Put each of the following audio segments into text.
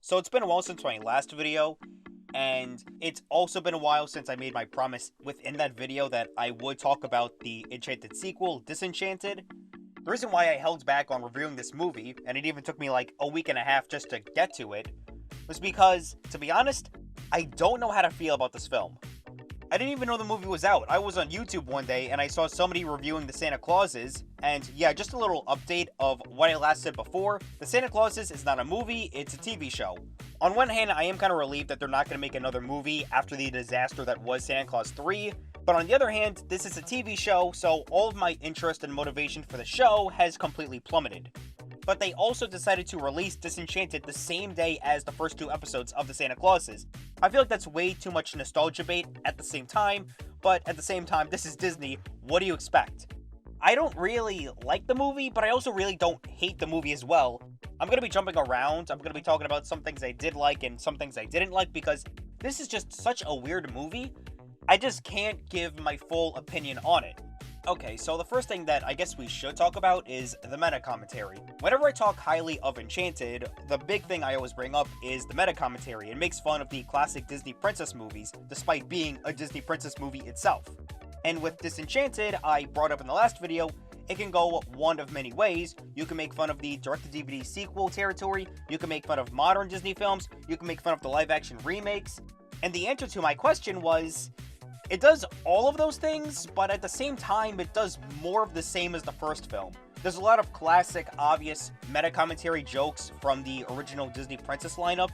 So it's been a while since my last video, and it's also been a while since I made my promise within that video that I would talk about the Enchanted sequel, Disenchanted. The reason why I held back on reviewing this movie, and it even took me like a week and a half just to get to it, was because, to be honest, I don't know how to feel about this film. I didn't even know the movie was out. I was on YouTube one day and I saw somebody reviewing the Santa Clauses, and yeah, just a little update of what I last said before. The Santa Clauses is not a movie, it's a TV show. On one hand, I am kind of relieved that they're not going to make another movie after the disaster that was Santa Claus 3, but on the other hand, this is a TV show, so all of my interest and motivation for the show has completely plummeted. But they also decided to release Disenchanted the same day as the first two episodes of the Santa Clauses. I feel like that's way too much nostalgia bait at the same time, but at the same time, this is Disney, what do you expect? I don't really like the movie, but I also really don't hate the movie as well. I'm going to be jumping around, I'm going to be talking about some things I did like and some things I didn't like, because this is just such a weird movie, I just can't give my full opinion on it. Okay, so the first thing that I guess we should talk about is the meta commentary. Whenever I talk highly of Enchanted, the big thing I always bring up is the meta commentary. It makes fun of the classic Disney princess movies, despite being a Disney princess movie itself. And with Disenchanted, I brought up in the last video, it can go one of many ways. You can make fun of the direct-to-DVD sequel territory, you can make fun of modern Disney films, you can make fun of the live-action remakes. And the answer to my question was, it does all of those things, but at the same time, it does more of the same as the first film. There's a lot of classic, obvious meta-commentary jokes from the original Disney Princess lineup.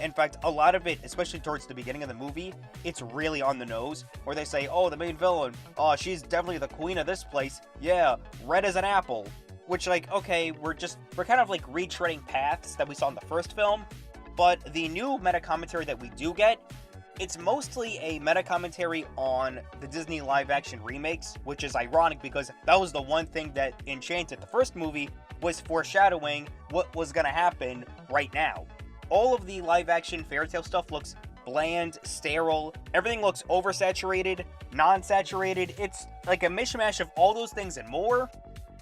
In fact, a lot of it, especially towards the beginning of the movie, it's really on the nose, where they say, oh, the main villain, oh, she's definitely the queen of this place. Yeah, red as an apple. Which, like, okay, we're kind of like retreading paths that we saw in the first film, but the new meta-commentary that we do get, it's mostly a meta-commentary on the Disney live-action remakes, which is ironic because that was the one thing that Enchanted, the first movie, was foreshadowing what was gonna happen right now. All of the live-action fairy tale stuff looks bland, sterile, everything looks oversaturated, non-saturated, it's like a mishmash of all those things and more.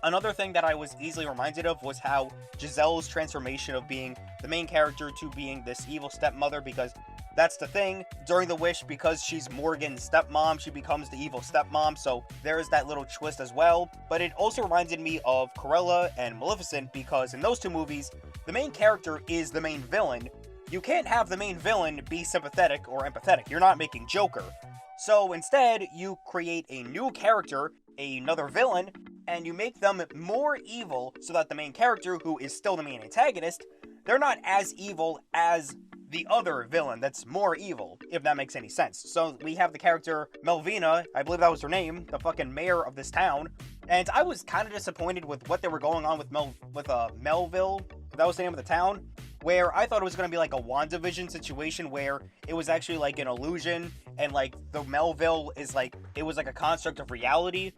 Another thing that I was easily reminded of was how Giselle's transformation of being the main character to being this evil stepmother, because that's the thing, during the Wish, because she's Morgan's stepmom, she becomes the evil stepmom, so there is that little twist as well. But it also reminded me of Cruella and Maleficent, because in those two movies, the main character is the main villain. You can't have the main villain be sympathetic or empathetic, you're not making Joker. So instead, you create a new character, another villain, and you make them more evil so that the main character, who is still the main antagonist, they're not as evil as the other villain that's more evil, if that makes any sense. So we have the character Melvina, I believe that was her name, the fucking mayor of this town, and I was kind of disappointed with what they were going on with Melville, that was the name of the town, where I thought it was going to be like a WandaVision situation where it was actually like an illusion, and like the Melville is like, it was like a construct of reality,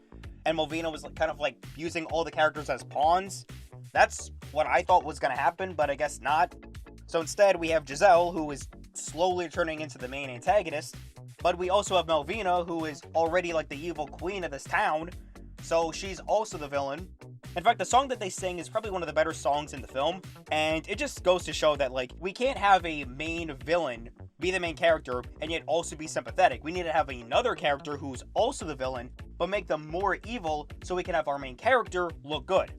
and Melvina was kind of like using all the characters as pawns. That's what I thought was going to happen, but I guess not. So instead, we have Giselle, who is slowly turning into the main antagonist, but we also have Melvina, who is already like the evil queen of this town, so she's also the villain. In fact, the song that they sing is probably one of the better songs in the film, and it just goes to show that, like, we can't have a main villain be the main character and yet also be sympathetic. We need to have another character who's also the villain, but make them more evil so we can have our main character look good.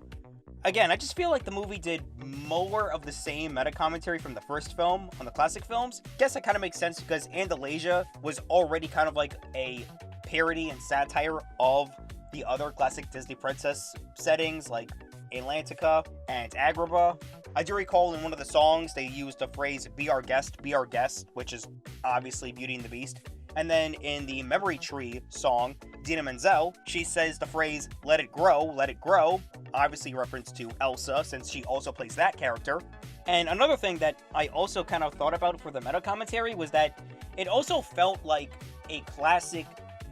Again, I just feel like the movie did more of the same meta-commentary from the first film on the classic films. Guess that kind of makes sense because Andalasia was already kind of like a parody and satire of the other classic Disney princess settings like Atlantica and Agrabah. I do recall in one of the songs they used the phrase be our guest, which is obviously Beauty and the Beast. And then in the Memory Tree song, Dina Menzel, she says the phrase, let it grow, obviously a reference to Elsa, since she also plays that character. And another thing that I also kind of thought about for the meta commentary was that it also felt like a classic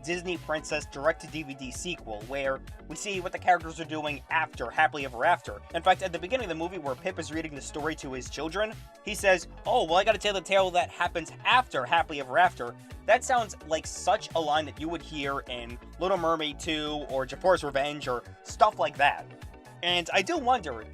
Disney Princess direct-to-DVD sequel, where we see what the characters are doing after Happily Ever After. In fact, at the beginning of the movie where Pip is reading the story to his children, he says, oh, well, I gotta tell the tale that happens after Happily Ever After. That sounds like such a line that you would hear in Little Mermaid 2 or Jafar's Revenge or stuff like that. And I do wonder,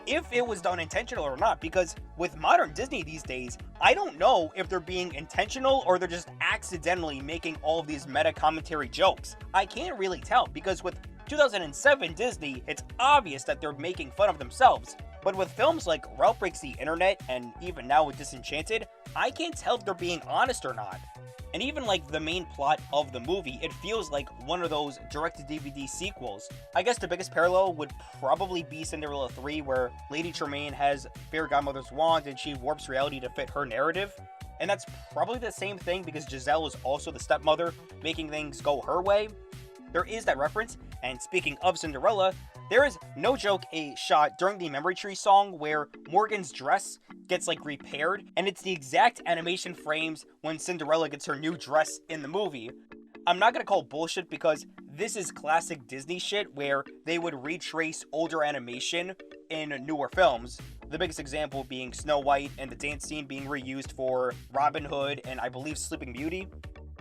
if it was done intentional or not, because with modern Disney these days, I don't know if they're being intentional or they're just accidentally making all of these meta commentary jokes. I can't really tell, because with 2007 Disney, it's obvious that they're making fun of themselves. But with films like Ralph Breaks the Internet and even now with Disenchanted, I can't tell if they're being honest or not. And even like the main plot of the movie, it feels like one of those direct-to-DVD sequels. I guess the biggest parallel would probably be Cinderella 3, where Lady Tremaine has Fairy Godmother's wand and she warps reality to fit her narrative. And that's probably the same thing because Giselle is also the stepmother, making things go her way. There is that reference, and speaking of Cinderella, there is, no joke, a shot during the Memory Tree song where Morgan's dress gets like repaired, and it's the exact animation frames when Cinderella gets her new dress in the movie. I'm not gonna call bullshit because this is classic Disney shit where they would retrace older animation in newer films. The biggest example being Snow White and the dance scene being reused for Robin Hood and I believe Sleeping Beauty.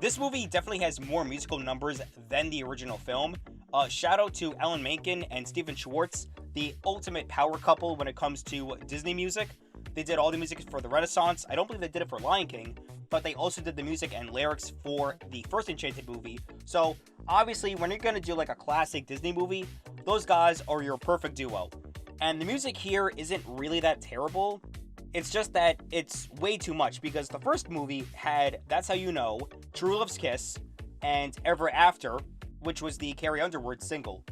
This movie definitely has more musical numbers than the original film. Shout out to Alan Menken and Stephen Schwartz, the ultimate power couple when it comes to Disney music. They did all the music for the Renaissance. I don't believe they did it for Lion King, but they also did the music and lyrics for the first Enchanted movie. So obviously, when you're gonna do like a classic Disney movie, those guys are your perfect duo. And the music here isn't really that terrible. It's just that it's way too much because the first movie had That's How You Know, True Love's Kiss, and Ever After, which was the Carrie Underwood single.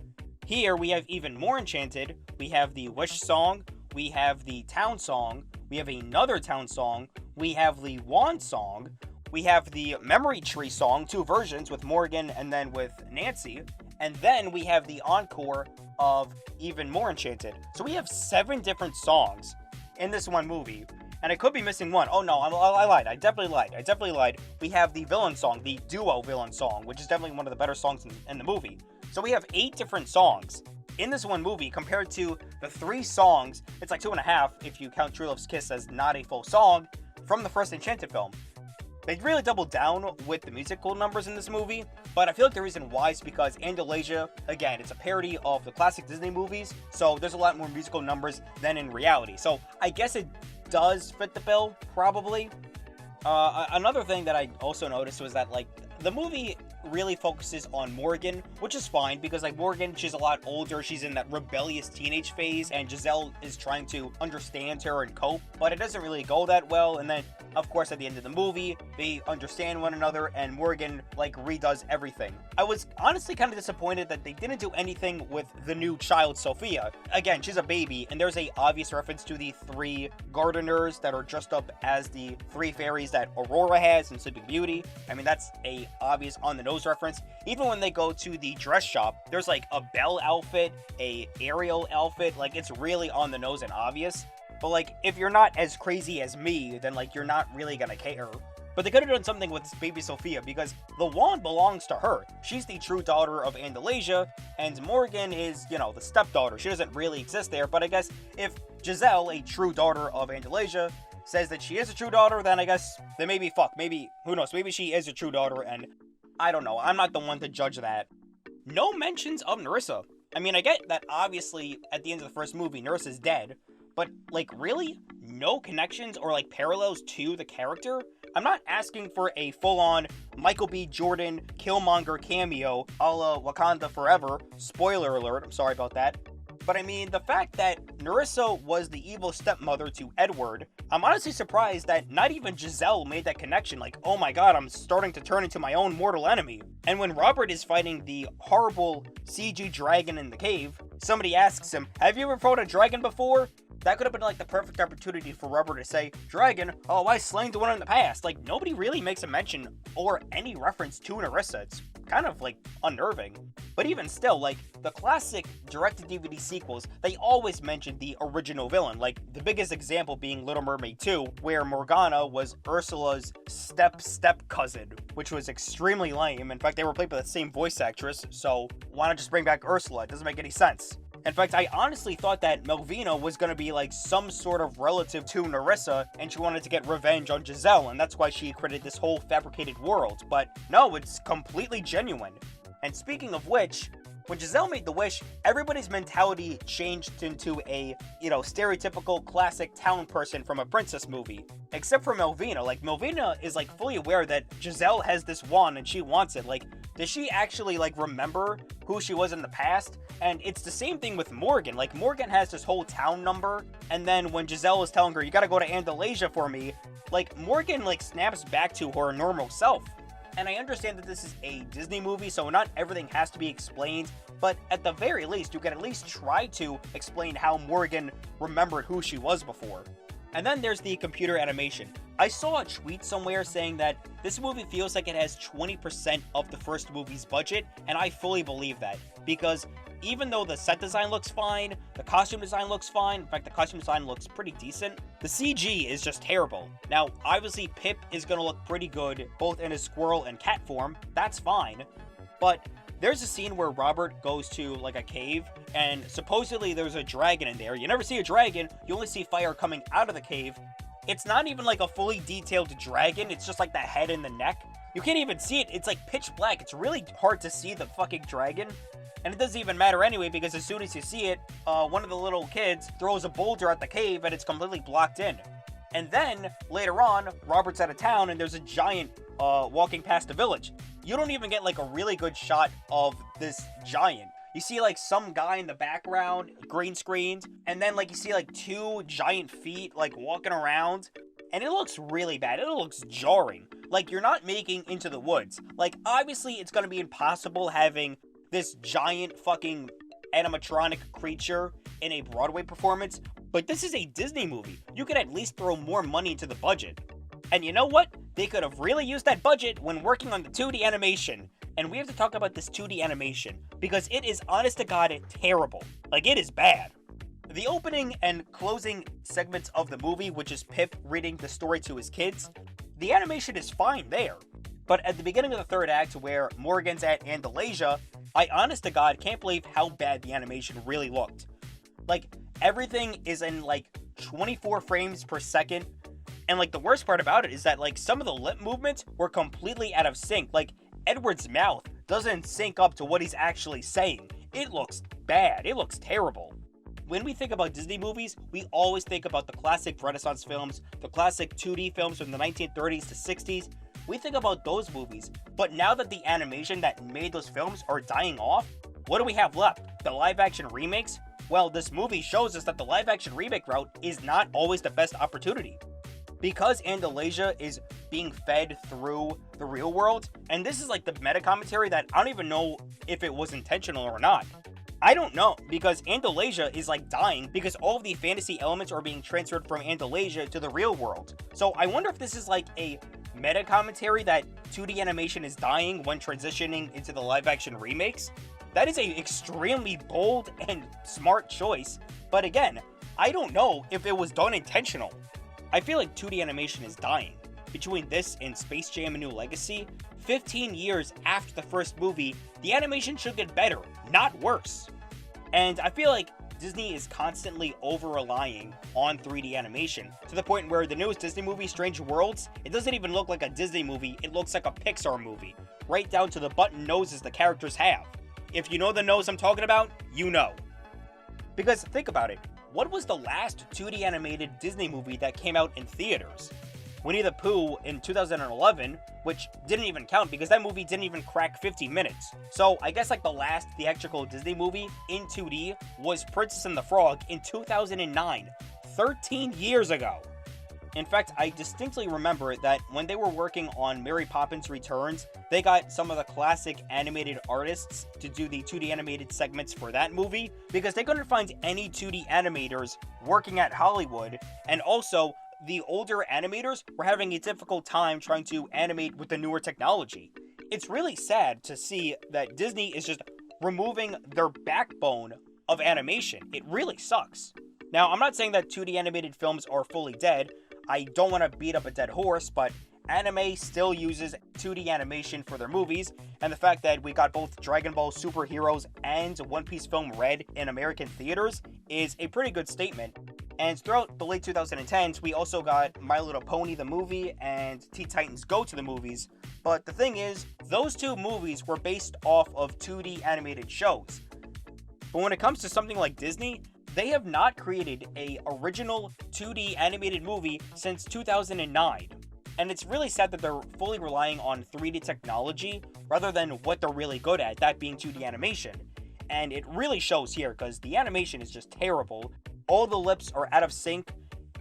Here we have even more Enchanted. We have the Wish song, we have the Town song, we have another Town song, we have the Wand song, we have the Memory Tree song, 2 versions with Morgan and then with Nancy, and then we have the encore of Even More Enchanted. So we have 7 different songs in this one movie, and I could be missing one. Oh no, I lied. I definitely lied. We have the villain song, the duo villain song, which is definitely one of the better songs in the movie. So we have 8 different songs in this one movie compared to the 3 songs. It's like 2.5 if you count True Love's Kiss as not a full song from the first Enchanted film. They really doubled down with the musical numbers in this movie, but I feel like the reason why is because Andalasia, again, it's a parody of the classic Disney movies, so there's a lot more musical numbers than in reality. So I guess it does fit the bill, probably. Another thing that I also noticed was that, like, the movie really focuses on Morgan, which is fine because, like, Morgan, she's a lot older, she's in that rebellious teenage phase, and Giselle is trying to understand her and cope, but it doesn't really go that well. And then, of course, at the end of the movie, they understand one another, and Morgan, like, redoes everything. I was honestly kind of disappointed that they didn't do anything with the new child, Sophia. Again, she's a baby, and there's a obvious reference to the 3 gardeners that are dressed up as the 3 fairies that Aurora has in Sleeping Beauty. I mean, that's a obvious on-the-nose reference. Even when they go to the dress shop, there's like a Belle outfit, a Ariel outfit, like it's really on the nose and obvious. But like, if you're not as crazy as me, then like you're not really gonna care. But they could have done something with baby Sophia because the wand belongs to her. She's the true daughter of Andalasia, and Morgan is, you know, the stepdaughter. She doesn't really exist there, but I guess if Giselle, a true daughter of Andalasia, says that she is a true daughter, then I guess, then maybe, who knows, maybe she is a true daughter, and I don't know, I'm not the one to judge that. No mentions of Nerissa. I mean, I get that obviously at the end of the first movie, Nerissa's dead, but like, really? No connections or like parallels to the character? I'm not asking for a full-on Michael B. Jordan Killmonger cameo a la Wakanda Forever. Spoiler alert, I'm sorry about that. But I mean, the fact that Nerissa was the evil stepmother to Edward, I'm honestly surprised that not even Giselle made that connection. Like, oh my god, I'm starting to turn into my own mortal enemy. And when Robert is fighting the horrible CG dragon in the cave, somebody asks him, have you ever fought a dragon before? That could have been like the perfect opportunity for Robert to say, dragon, oh, I slain the one in the past. Like, nobody really makes a mention or any reference to Nerissa. It's kind of like unnerving. But even still, like, the classic direct-to-DVD sequels, they always mention the original villain. Like, the biggest example being Little Mermaid 2, where Morgana was Ursula's step cousin, which was extremely lame. In fact, they were played by the same voice actress, so why not just bring back Ursula? It doesn't make any sense. In fact, I honestly thought that Melvina was going to be like some sort of relative to Nerissa, and she wanted to get revenge on Giselle, and that's why she created this whole fabricated world. But no, it's completely genuine. And speaking of which, When Giselle made the wish, everybody's mentality changed into a, stereotypical classic town person from a princess movie. Except for Melvina. Like, Melvina is, like, fully aware that Giselle has this wand and she wants it. Like, does she actually, like, remember who she was in the past? And it's the same thing with Morgan. Like, Morgan has this whole town number, and then when Giselle is telling her, you gotta go to Andalasia for me, like, Morgan, like, snaps back to her normal self. And I understand that this is a Disney movie, so not everything has to be explained, but at the very least, you can at least try to explain how Morgan remembered who she was before. And then there's the computer animation. I saw a tweet somewhere saying that this movie feels like it has 20% of the first movie's budget, and I fully believe that, because even though the set design looks fine, the costume design looks fine, in fact the costume design looks pretty decent, the CG is just terrible. Now, obviously Pip is gonna look pretty good, both in his squirrel and cat form, that's fine, but there's a scene where Robert goes to, like, a cave, and supposedly there's a dragon in there. You never see a dragon, you only see fire coming out of the cave. It's not even, like, a fully detailed dragon, it's just, like, the head and the neck. You can't even see it, it's, like, pitch black. It's really hard to see the fucking dragon. And it doesn't even matter anyway, because as soon as you see it, one of the little kids throws a boulder at the cave, and it's completely blocked in. And then, later on, Robert's out of town, and there's a giant walking past the village. You don't even get, like, a really good shot of this giant. You see, like, some guy in the background, green screened, and then, like, you see, like, two giant feet, like, walking around, and it looks really bad. It looks jarring. Like, you're not making Into the Woods. Like, obviously, it's gonna be impossible having this giant fucking animatronic creature in a Broadway performance, but this is a Disney movie. You could at least throw more money into the budget. And you know what? They could have really used that budget when working on the 2D animation. And we have to talk about this 2D animation, because it is, honest to God, terrible. Like, it is bad. The opening and closing segments of the movie, which is Pip reading the story to his kids, the animation is fine there. But at the beginning of the third act, where Morgan's at Andalasia, I, honest to God, can't believe how bad the animation really looked. Like, everything is in, like, 24 frames per second, and, like, the worst part about it is that, like, some of the lip movements were completely out of sync. Like, Edward's mouth doesn't sync up to what he's actually saying. It looks bad. It looks terrible. When we think about Disney movies, we always think about the classic Renaissance films, the classic 2D films from the 1930s to 60s. We think about those movies, but now that the animation that made those films are dying off, what do we have left? The live-action remakes? Well, this movie shows us that the live-action remake route is not always the best opportunity. Because Andalasia is being fed through the real world, and this is like the meta commentary that I don't even know if it was intentional or not. I don't know, because Andalasia is like dying because all of the fantasy elements are being transferred from Andalasia to the real world. So I wonder if this is like a meta commentary that 2D animation is dying when transitioning into the live-action remakes. That is a extremely bold and smart choice, but again, I don't know if it was done intentional. I feel like 2D animation is dying. Between this and Space Jam: A New Legacy, 15 years after the first movie, the animation should get better, not worse. And I feel like Disney is constantly over-relying on 3D animation, to the point where the newest Disney movie, Strange Worlds, it doesn't even look like a Disney movie, it looks like a Pixar movie, right down to the button noses the characters have. If you know the nose I'm talking about, you know. Because think about it, what was the last 2D animated Disney movie that came out in theaters? Winnie the Pooh in 2011, which didn't even count because that movie didn't even crack 50 minutes. So I guess like the last theatrical Disney movie in 2D was Princess and the Frog in 2009, 13 years ago. In fact, I distinctly remember that when they were working on Mary Poppins Returns, they got some of the classic animated artists to do the 2D animated segments for that movie because they couldn't find any 2D animators working at Hollywood, and also the older animators were having a difficult time trying to animate with the newer technology. It's really sad to see that Disney is just removing their backbone of animation. It really sucks. Now, I'm not saying that 2D animated films are fully dead. I don't want to beat up a dead horse, but anime still uses 2D animation for their movies, and the fact that we got both Dragon Ball Super Heroes and One Piece Film Red in American theaters is a pretty good statement. And throughout the late 2010s, we also got My Little Pony the movie and Teen Titans Go to the movies. But the thing is, those two movies were based off of 2D animated shows. But when it comes to something like Disney, they have not created a original 2D animated movie since 2009. And it's really sad that they're fully relying on 3D technology rather than what they're really good at, that being 2D animation. And it really shows here because the animation is just terrible. All the lips are out of sync.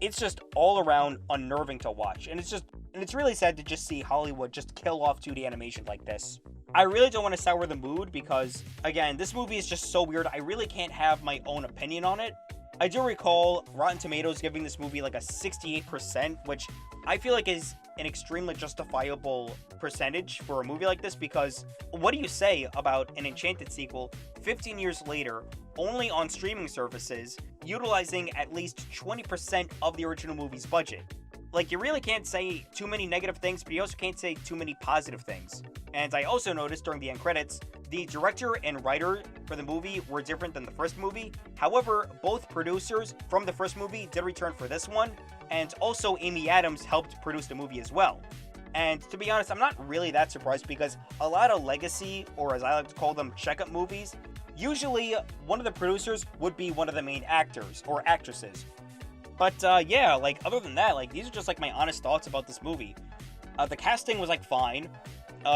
It's just all around unnerving to watch. And it's really sad to just see Hollywood just kill off 2D animation like this. I really don't want to sour the mood because, again, this movie is just so weird. I really can't have my own opinion on it. I do recall Rotten Tomatoes giving this movie like a 68%, which I feel like is an extremely justifiable percentage for a movie like this, because what do you say about an Enchanted sequel 15 years later, only on streaming services, utilizing at least 20% of the original movie's budget? Like, you really can't say too many negative things, but you also can't say too many positive things. And I also noticed during the end credits, the director and writer for the movie were different than the first movie. However, both producers from the first movie did return for this one, and also Amy Adams helped produce the movie as well. And to be honest, I'm not really that surprised because a lot of legacy, or as I like to call them, checkup movies, usually one of the producers would be one of the main actors or actresses. But yeah, like, other than that, like, these are just like my honest thoughts about this movie. The casting was like fine.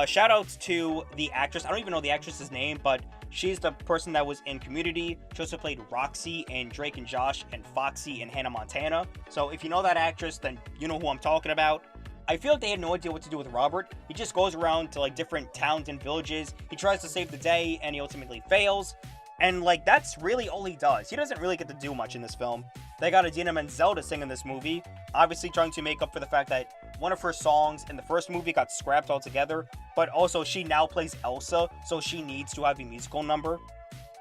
Shout outs to the actress. I don't even know the actress's name, but she's the person that was in Community. She also played Roxy in Drake and Josh and Foxy in Hannah Montana. So if you know that actress, then you know who I'm talking about. I feel like they had no idea what to do with Robert. He just goes around to like different towns and villages. He tries to save the day and he ultimately fails. And like, that's really all he does. He doesn't really get to do much in this film. They got Idina Menzel to sing in this movie, obviously trying to make up for the fact that one of her songs in the first movie got scrapped altogether, but also she now plays Elsa, so she needs to have a musical number.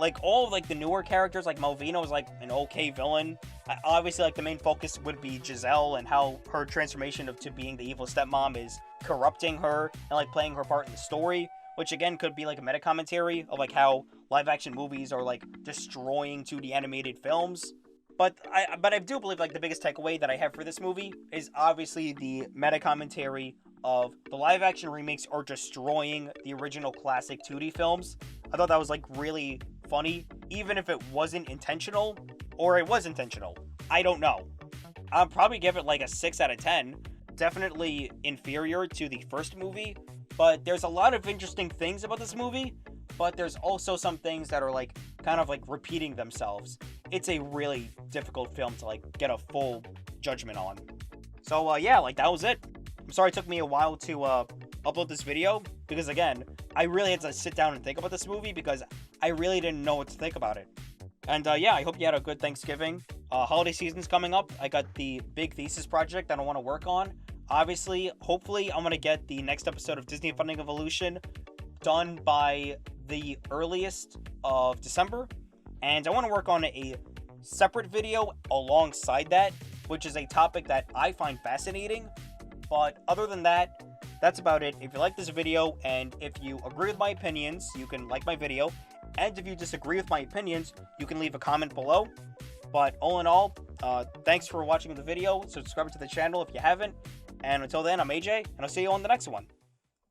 Like, all of like the newer characters, like Malvina was like an okay villain. Obviously, like, the main focus would be Giselle and how her transformation to being the evil stepmom is corrupting her and like playing her part in the story, which again could be like a meta commentary of like how live action movies are like destroying 2D animated films. But I do believe like the biggest takeaway that I have for this movie is obviously the meta commentary of the live action remakes are destroying the original classic 2D films. I thought that was like really funny, even if it wasn't intentional, or it was intentional. I don't know. I'll probably give it like a 6 out of 10. Definitely inferior to the first movie, but there's a lot of interesting things about this movie, but there's also some things that are like kind of like repeating themselves. It's a really difficult film to like get a full judgment on. So yeah, like, that was it. I'm sorry it took me a while to upload this video, because again, I really had to sit down and think about this movie because I really didn't know what to think about it. And yeah, I hope you had a good Thanksgiving. Holiday season's coming up. I got the big thesis project that I want to work on. Obviously, hopefully, I'm going to get the next episode of Disney Funding Evolution done by the earliest of December. And I want to work on a separate video alongside that, which is a topic that I find fascinating. But other than that, that's about it. If you like this video and if you agree with my opinions, you can like my video. And if you disagree with my opinions, you can leave a comment below. But all in all, thanks for watching the video. Subscribe to the channel if you haven't. And until then, I'm AJ, and I'll see you on the next one.